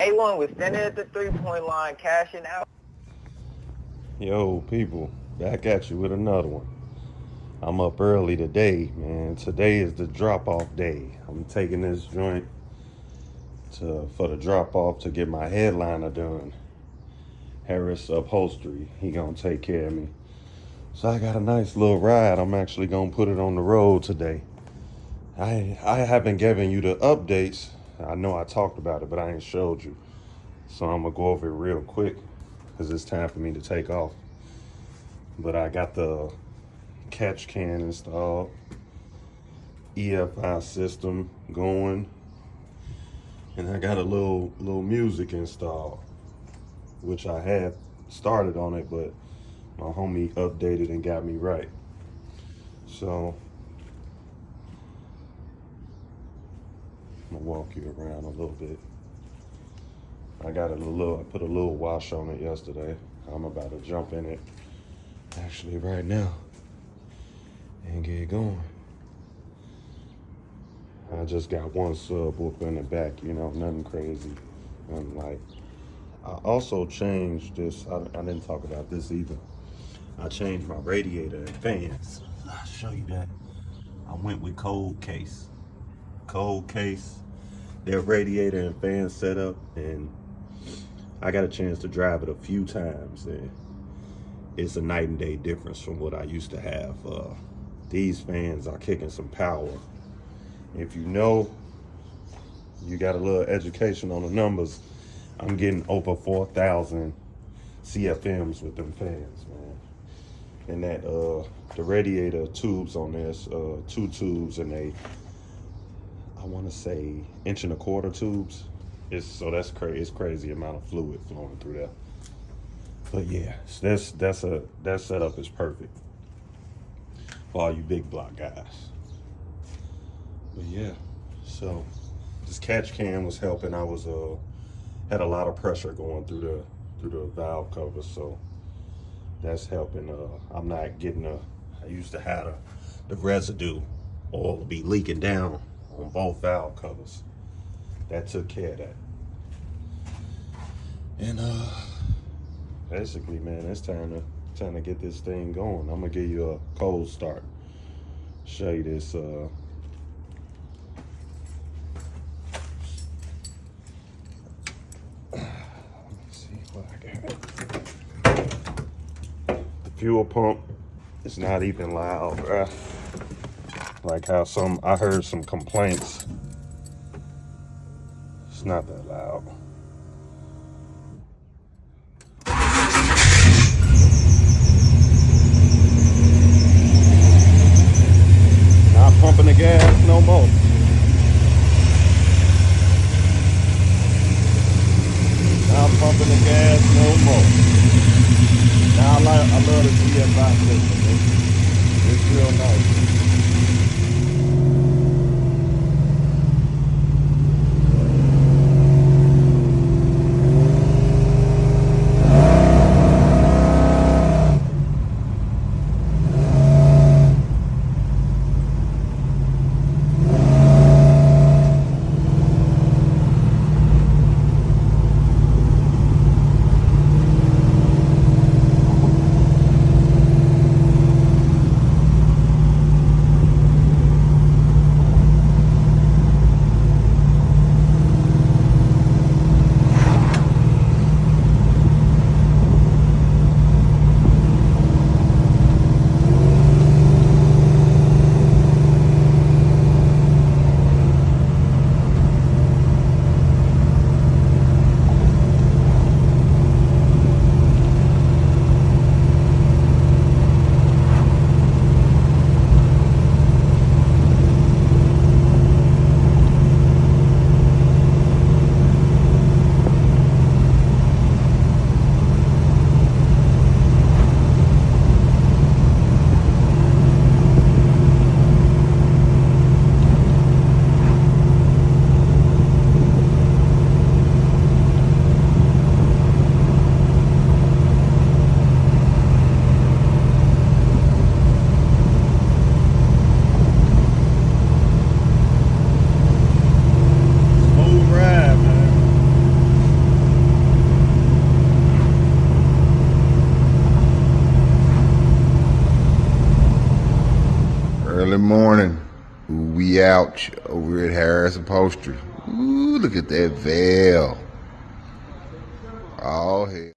Kalon was standing at the three-point line, cashing out. Yo, people, back at you with another one. I'm up early today, man. Today is the drop-off day. I'm taking this joint for the drop-off to get my headliner done. Harris Upholstery, he gonna take care of me. So I got a nice little ride. I'm actually gonna put it on the road today. I haven't given you the updates. I know I talked about it, but I ain't showed you. So I'm gonna go over it real quick because it's time for me to take off. But I got the catch can installed, EFI system going, and I got a little music installed, which I had started on it, but my homie updated and got me right. So I'm gonna walk you around a little bit. I put a little wash on it yesterday. I'm about to jump in it actually right now and get going. I just got one subwoofer in the back, nothing crazy, nothing like. I also changed this. I didn't talk about this either. I changed my radiator and fans. I'll show you that. I went with cold case. Their radiator and fan setup, and I got a chance to drive it a few times, and it's a night and day difference from what I used to have. These fans are kicking some power. If you got a little education on the numbers, I'm getting over 4,000 CFMs with them fans, man. And that the radiator tubes on this, 2 tubes, and I want to say 1.25 inch tubes. That's crazy. It's crazy amount of fluid flowing through there. But yeah, that setup is perfect for all you big block guys. But yeah, so this catch can was helping. I was had a lot of pressure going through the valve cover, so that's helping. I'm not getting I used to have the residue oil be leaking down on both valve covers. That took care of that. And basically, man, it's time to get this thing going. I'm gonna give you a cold start. Show you this. Let me see what I got. The fuel pump is not even loud, bruh. Like how I heard some complaints. It's not that loud. Not pumping the gas no more. Not pumping the gas no more. Now I love the GFI system. It's real nice. Early morning. Ooh, we out over at Harris Upholstery. Ooh, look at that veil. Oh, hell.